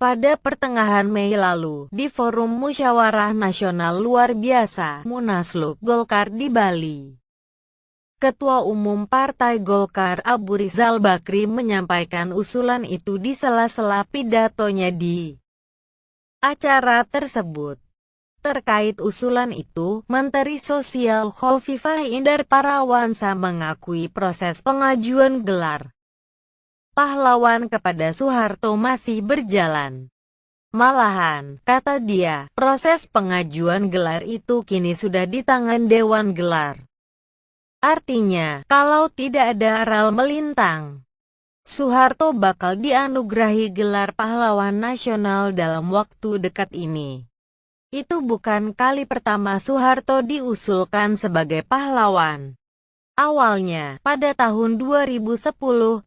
Pada pertengahan Mei lalu, di Forum Musyawarah Nasional Luar Biasa Munaslup Golkar di Bali, Ketua Umum Partai Golkar Abu Rizal Bakri menyampaikan usulan itu di sela-sela pidatonya di acara tersebut. Terkait usulan itu, Menteri Sosial Khofifah Indar Parawansa mengakui proses pengajuan gelar pahlawan kepada Soeharto masih berjalan. Malahan, kata dia, proses pengajuan gelar itu kini sudah di tangan Dewan Gelar. Artinya, kalau tidak ada aral melintang, Soeharto bakal dianugerahi gelar pahlawan nasional dalam waktu dekat ini. Itu bukan kali pertama Soeharto diusulkan sebagai pahlawan. Awalnya, pada tahun 2010,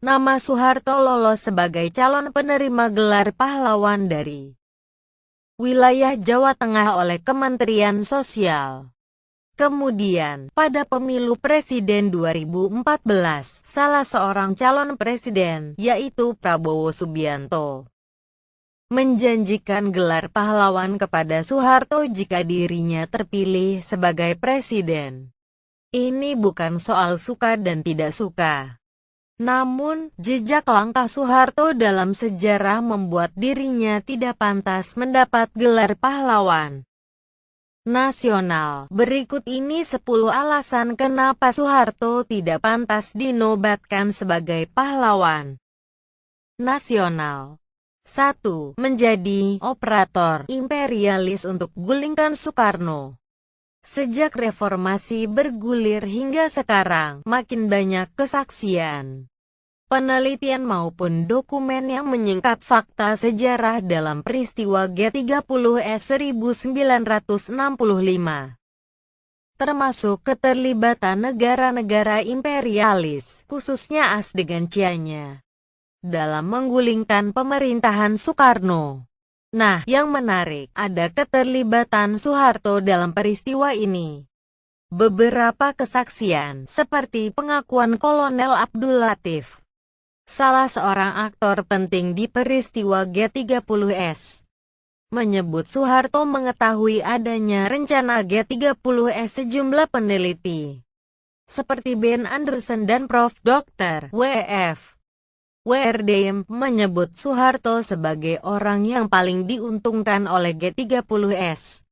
nama Soeharto lolos sebagai calon penerima gelar pahlawan dari wilayah Jawa Tengah oleh Kementerian Sosial. Kemudian, pada pemilu presiden 2014, salah seorang calon presiden, yaitu Prabowo Subianto, menjanjikan gelar pahlawan kepada Soeharto jika dirinya terpilih sebagai presiden. Ini bukan soal suka dan tidak suka. Namun, jejak langkah Soeharto dalam sejarah membuat dirinya tidak pantas mendapat gelar pahlawan nasional. Berikut ini 10 alasan kenapa Soeharto tidak pantas dinobatkan sebagai pahlawan nasional. 1. Menjadi operator imperialis untuk gulingkan Soekarno. Sejak reformasi bergulir hingga sekarang, makin banyak kesaksian, penelitian maupun dokumen yang menyingkap fakta sejarah dalam peristiwa G30S 1965. Termasuk keterlibatan negara-negara imperialis, khususnya AS dengan Cianya, dalam menggulingkan pemerintahan Soekarno. Nah, yang menarik, ada keterlibatan Soeharto dalam peristiwa ini. Beberapa kesaksian, seperti pengakuan Kolonel Abdul Latif, salah seorang aktor penting di peristiwa G30S, menyebut Soeharto mengetahui adanya rencana G30S. Sejumlah peneliti, seperti Ben Anderson dan Prof. Dr. W.F. WRDM, menyebut Soeharto sebagai orang yang paling diuntungkan oleh G30S.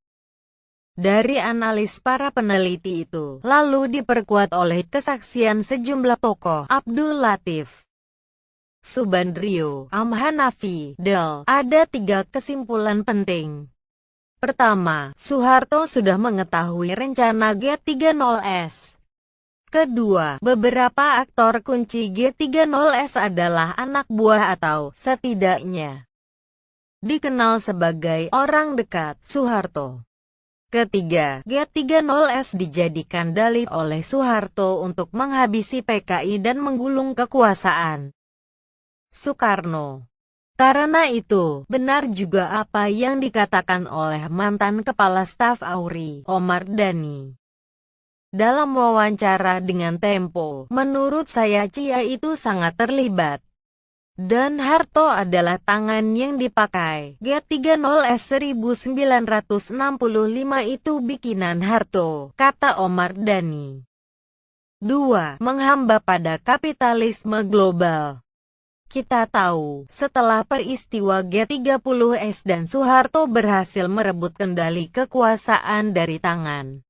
Dari analis para peneliti itu, lalu diperkuat oleh kesaksian sejumlah tokoh, Abdul Latif, Subandrio, Hanafi, Del. Ada 3 kesimpulan penting. Pertama, Soeharto sudah mengetahui rencana G30S. Kedua, beberapa aktor kunci G30S adalah anak buah atau, setidaknya, dikenal sebagai orang dekat Soeharto. Ketiga, G30S dijadikan dalih oleh Soeharto untuk menghabisi PKI dan menggulung kekuasaan Soekarno. Karena itu, benar juga apa yang dikatakan oleh mantan Kepala Staf AURI, Omar Dhani, dalam wawancara dengan Tempo. Menurut saya Cia itu sangat terlibat. Dan Harto adalah tangan yang dipakai. G30S 1965 itu bikinan Harto, kata Omar Dhani. 2. Menghamba pada kapitalisme global. Kita tahu, setelah peristiwa G30S dan Soeharto berhasil merebut kendali kekuasaan dari tangan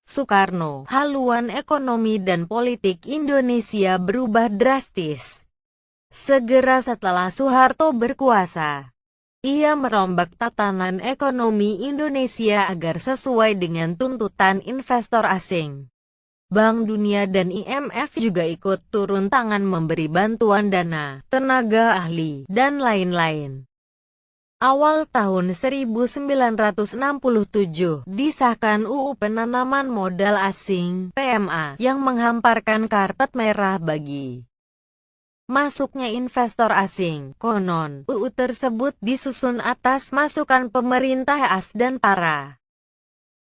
Soekarno, haluan ekonomi dan politik Indonesia berubah drastis. Segera setelah Soeharto berkuasa, ia merombak tatanan ekonomi Indonesia agar sesuai dengan tuntutan investor asing. Bank Dunia dan IMF juga ikut turun tangan memberi bantuan dana, tenaga ahli, dan lain-lain. Awal tahun 1967, disahkan UU Penanaman Modal Asing (PMA) yang menghamparkan karpet merah bagi masuknya investor asing. Konon, UU tersebut disusun atas masukan pemerintah AS dan para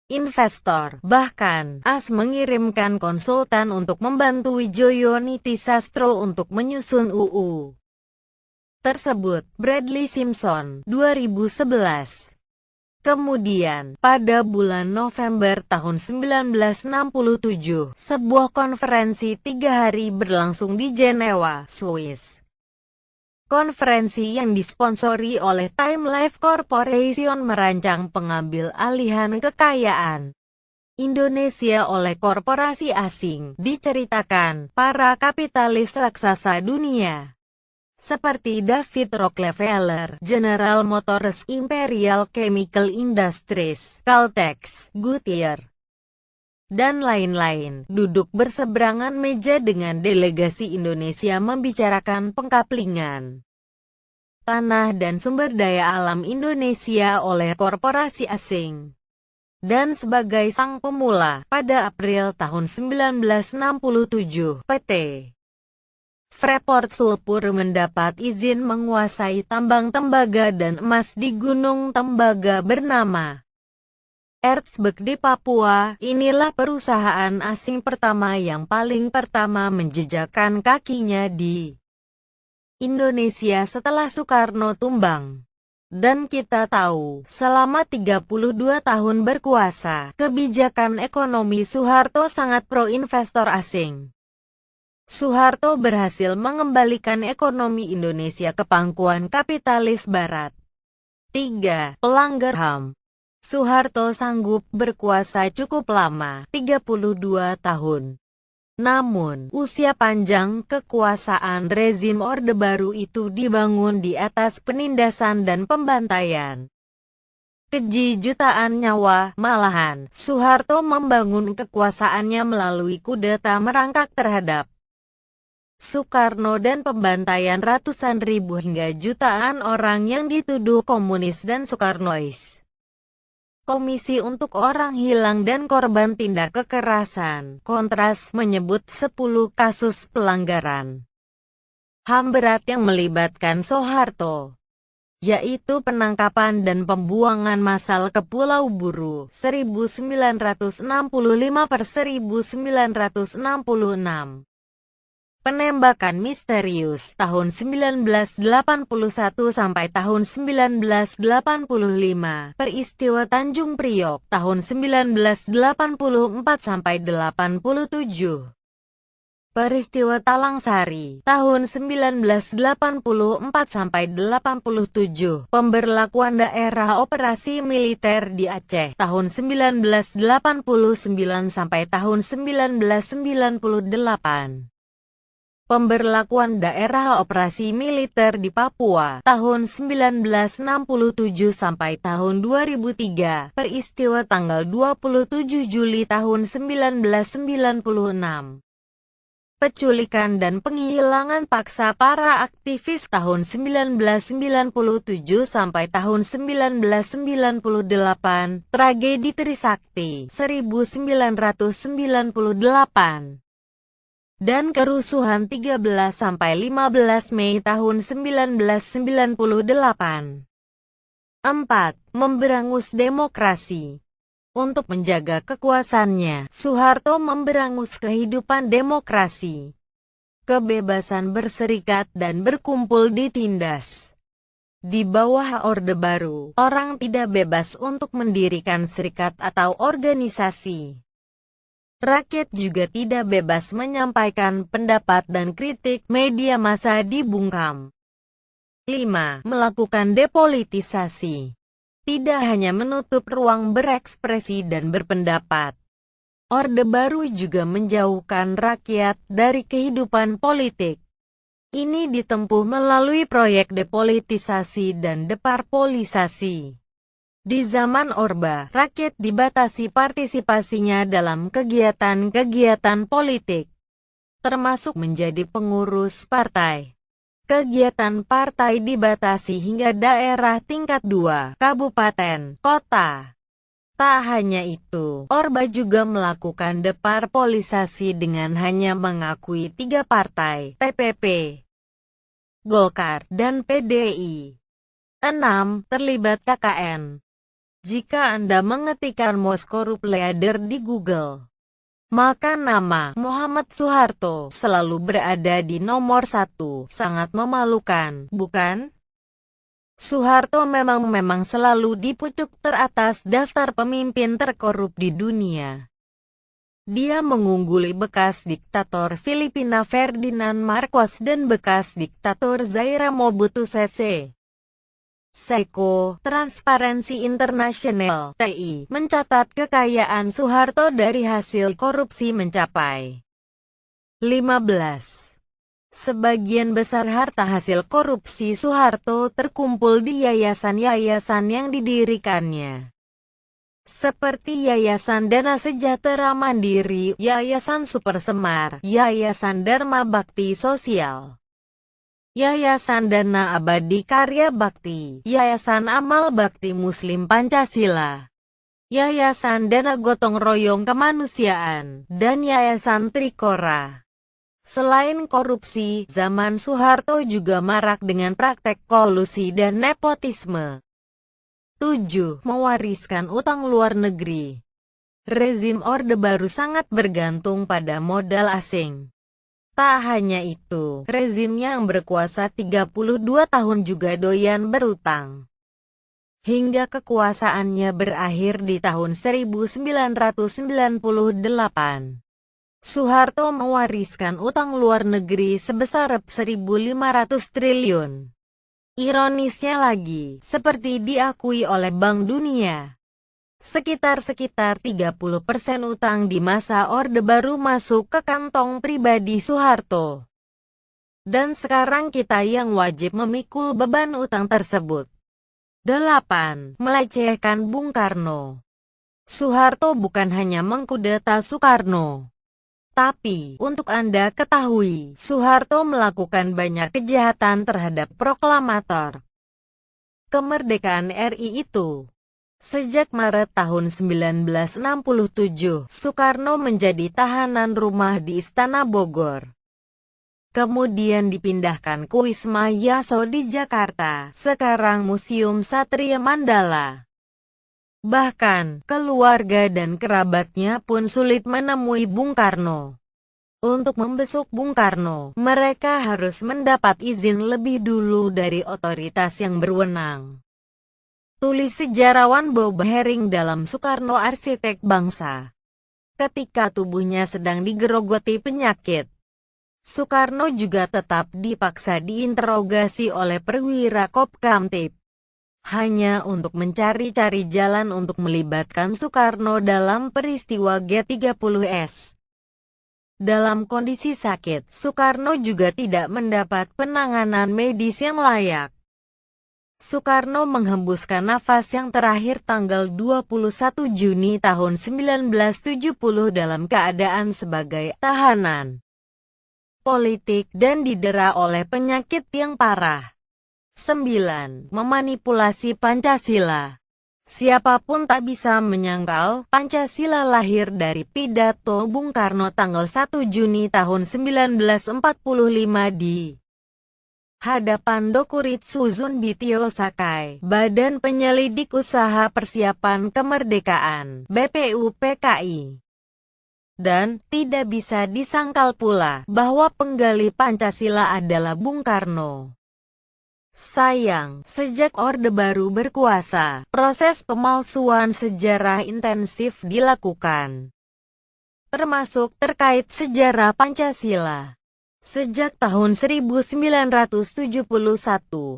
investor. Bahkan, AS mengirimkan konsultan untuk membantu Wijoyo Nitisastro untuk menyusun UU tersebut, Bradley Simpson, 2011. Kemudian, pada bulan November tahun 1967, sebuah konferensi 3 hari berlangsung di Jenewa, Swiss. Konferensi yang disponsori oleh Time Life Corporation merancang pengambil alihan kekayaan Indonesia oleh korporasi asing. Diceritakan, para kapitalis raksasa dunia seperti David Rockefeller, General Motors, Imperial Chemical Industries, Caltex, Goodyear, dan lain-lain, duduk berseberangan meja dengan delegasi Indonesia membicarakan pengkaplingan tanah dan sumber daya alam Indonesia oleh korporasi asing. Dan sebagai sang pemula, pada April tahun 1967, PT Freeport Sulpur mendapat izin menguasai tambang tembaga dan emas di Gunung Tembaga bernama Erzberg di Papua. Inilah perusahaan asing pertama yang paling pertama menjejakkan kakinya di Indonesia setelah Soekarno tumbang. Dan kita tahu, selama 32 tahun berkuasa, kebijakan ekonomi Soeharto sangat pro investor asing. Soeharto berhasil mengembalikan ekonomi Indonesia ke pangkuan kapitalis barat. 3. Pelanggar HAM. Soeharto sanggup berkuasa cukup lama, 32 tahun. Namun, usia panjang kekuasaan rezim Orde Baru itu dibangun di atas penindasan dan pembantaian. Keji jutaan nyawa, malahan, Soeharto membangun kekuasaannya melalui kudeta merangkak terhadap Soekarno dan pembantaian ratusan ribu hingga jutaan orang yang dituduh komunis dan Soekarnois. Komisi untuk Orang Hilang dan Korban Tindak Kekerasan, Kontras, menyebut 10 kasus pelanggaran HAM berat yang melibatkan Soeharto, yaitu penangkapan dan pembuangan massal ke Pulau Buru, 1965 per 1966. Penembakan misterius tahun 1981 sampai tahun 1985, peristiwa Tanjung Priok tahun 1984 sampai 87, peristiwa Talang Sari tahun 1984 sampai 87, pemberlakuan daerah operasi militer di Aceh tahun 1989 sampai tahun 1998. Pemberlakuan daerah operasi militer di Papua tahun 1967 sampai tahun 2003, peristiwa tanggal 27 Juli tahun 1996. Penculikan dan penghilangan paksa para aktivis tahun 1997 sampai tahun 1998, tragedi Trisakti 1998. Dan kerusuhan 13-15 Mei tahun 1998. 4. Memberangus demokrasi. Untuk menjaga kekuasaannya, Soeharto memberangus kehidupan demokrasi. Kebebasan berserikat dan berkumpul ditindas. Di bawah Orde Baru, orang tidak bebas untuk mendirikan serikat atau organisasi. Rakyat juga tidak bebas menyampaikan pendapat dan kritik, media massa dibungkam. 5. Melakukan depolitisasi. Tidak hanya menutup ruang berekspresi dan berpendapat, Orde Baru juga menjauhkan rakyat dari kehidupan politik. Ini ditempuh melalui proyek depolitisasi dan deparpolisasi. Di zaman Orba, rakyat dibatasi partisipasinya dalam kegiatan-kegiatan politik, termasuk menjadi pengurus partai. Kegiatan partai dibatasi hingga daerah tingkat 2, kabupaten, kota. Tak hanya itu, Orba juga melakukan deparpolisasi dengan hanya mengakui 3 partai, TPP, Golkar, dan PDI. 6. Terlibat KKN. Jika Anda mengetikkan Most Corrupt Leader di Google, Maka nama Muhammad Soeharto selalu berada di nomor satu. Sangat memalukan, bukan? Soeharto memang selalu di pucuk teratas daftar pemimpin terkorup di dunia. Dia mengungguli bekas diktator Filipina Ferdinand Marcos dan bekas diktator Zaire Mobutu Sese Seko. Transparency International (TI) mencatat kekayaan Soeharto dari hasil korupsi mencapai 15. Sebagian besar harta hasil korupsi Soeharto terkumpul di yayasan-yayasan yang didirikannya, seperti Yayasan Dana Sejahtera Mandiri, Yayasan Super Semar, Yayasan Dharma Bakti Sosial, Yayasan Dana Abadi Karya Bakti, Yayasan Amal Bakti Muslim Pancasila, Yayasan Dana Gotong Royong Kemanusiaan, dan Yayasan Trikora. Selain korupsi, zaman Soeharto juga marak dengan praktek kolusi dan nepotisme. 7. Mewariskan utang luar negeri. Rezim Orde Baru sangat bergantung pada modal asing. Tak hanya itu, rezimnya yang berkuasa 32 tahun juga doyan berutang. Hingga kekuasaannya berakhir di tahun 1998. Soeharto mewariskan utang luar negeri sebesar 1.500 triliun. Ironisnya lagi, seperti diakui oleh Bank Dunia, sekitar 30% utang di masa Orde Baru masuk ke kantong pribadi Soeharto. Dan sekarang kita yang wajib memikul beban utang tersebut. 8. Melecehkan Bung Karno. Soeharto bukan hanya mengkudeta Soekarno, tapi, untuk Anda ketahui, Soeharto melakukan banyak kejahatan terhadap proklamator kemerdekaan RI itu. Sejak Maret tahun 1967, Soekarno menjadi tahanan rumah di Istana Bogor. Kemudian dipindahkan ke Wisma Yaso di Jakarta, sekarang Museum Satria Mandala. Bahkan, keluarga dan kerabatnya pun sulit menemui Bung Karno. Untuk membesuk Bung Karno, mereka harus mendapat izin lebih dulu dari otoritas yang berwenang. Tulis sejarawan Bob Herring dalam Soekarno Arsitek Bangsa. Ketika tubuhnya sedang digerogoti penyakit, Soekarno juga tetap dipaksa diinterogasi oleh perwira Kopkamtib, hanya untuk mencari-cari jalan untuk melibatkan Soekarno dalam peristiwa G30S. Dalam kondisi sakit, Soekarno juga tidak mendapat penanganan medis yang layak. Soekarno menghembuskan nafas yang terakhir tanggal 21 Juni tahun 1970 dalam keadaan sebagai tahanan politik dan didera oleh penyakit yang parah. 9. Memanipulasi Pancasila. Siapapun tak bisa menyangkal, Pancasila lahir dari pidato Bung Karno tanggal 1 Juni tahun 1945 di hadapan Dokuritsu Zunbityo Sakai, Badan Penyelidik Usaha Persiapan Kemerdekaan, BPUPKI. Dan, tidak bisa disangkal pula, bahwa penggali Pancasila adalah Bung Karno. Sayang, sejak Orde Baru berkuasa, proses pemalsuan sejarah intensif dilakukan, termasuk terkait sejarah Pancasila. Sejak tahun 1971,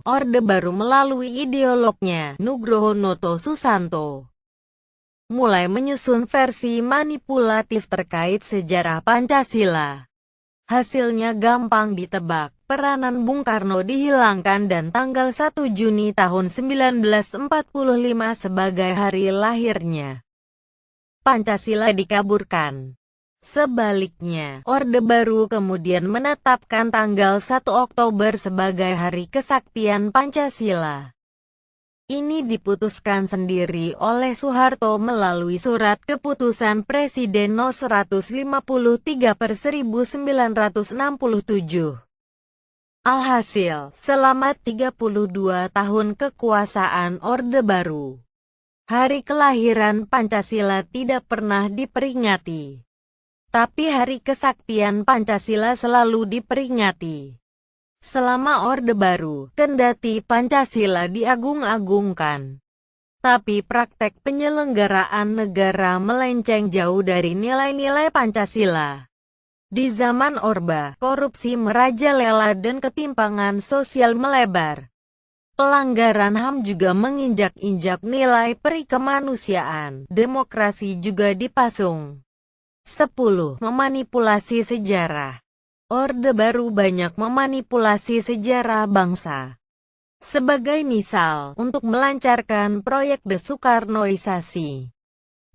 Orde Baru melalui ideolognya, Nugroho Noto Susanto, mulai menyusun versi manipulatif terkait sejarah Pancasila. Hasilnya gampang ditebak, peranan Bung Karno dihilangkan dan tanggal 1 Juni tahun 1945 sebagai hari lahirnya Pancasila dikaburkan. Sebaliknya, Orde Baru kemudian menetapkan tanggal 1 Oktober sebagai Hari Kesaktian Pancasila. Ini diputuskan sendiri oleh Soeharto melalui Surat Keputusan Presiden No. 153/1967. Alhasil, selama 32 tahun kekuasaan Orde Baru, Hari kelahiran Pancasila tidak pernah diperingati. Tapi Hari Kesaktian Pancasila selalu diperingati selama Orde Baru, kendati Pancasila diagung-agungkan. Tapi praktek penyelenggaraan negara melenceng jauh dari nilai-nilai Pancasila. Di zaman Orba, korupsi merajalela dan ketimpangan sosial melebar. Pelanggaran HAM juga menginjak-injak nilai peri kemanusiaan. Demokrasi juga dipasung. 10. Memanipulasi sejarah. Orde Baru banyak memanipulasi sejarah bangsa. Sebagai misal, untuk melancarkan proyek desoekarnoisasi.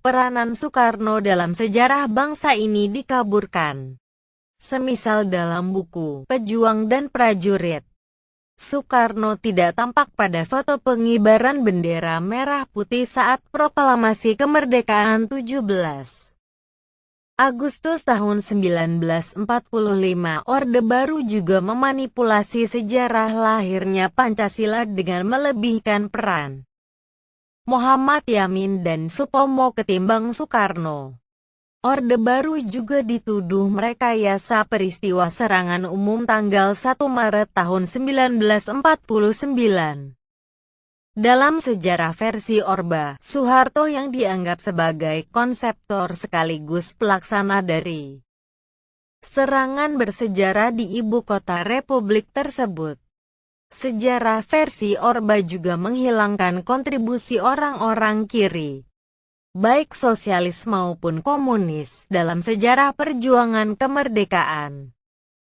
Peranan Soekarno dalam sejarah bangsa ini dikaburkan. Semisal dalam buku Pejuang dan Prajurit, Soekarno tidak tampak pada foto pengibaran bendera merah putih saat proklamasi kemerdekaan 17 Agustus tahun 1945. Orde Baru juga memanipulasi sejarah lahirnya Pancasila dengan melebihkan peran Muhammad Yamin dan Supomo ketimbang Soekarno. Orde Baru juga dituduh merekayasa peristiwa serangan umum tanggal 1 Maret tahun 1949. Dalam sejarah versi Orba, Soeharto yang dianggap sebagai konseptor sekaligus pelaksana dari serangan bersejarah di ibu kota Republik tersebut. Sejarah versi Orba juga menghilangkan kontribusi orang-orang kiri, baik sosialis maupun komunis, dalam sejarah perjuangan kemerdekaan.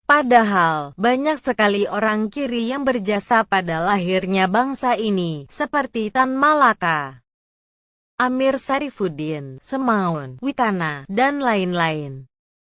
Padahal, banyak sekali orang kiri yang berjasa pada lahirnya bangsa ini, seperti Tan Malaka, Amir Sarifuddin, Semaun, Witana, dan lain-lain.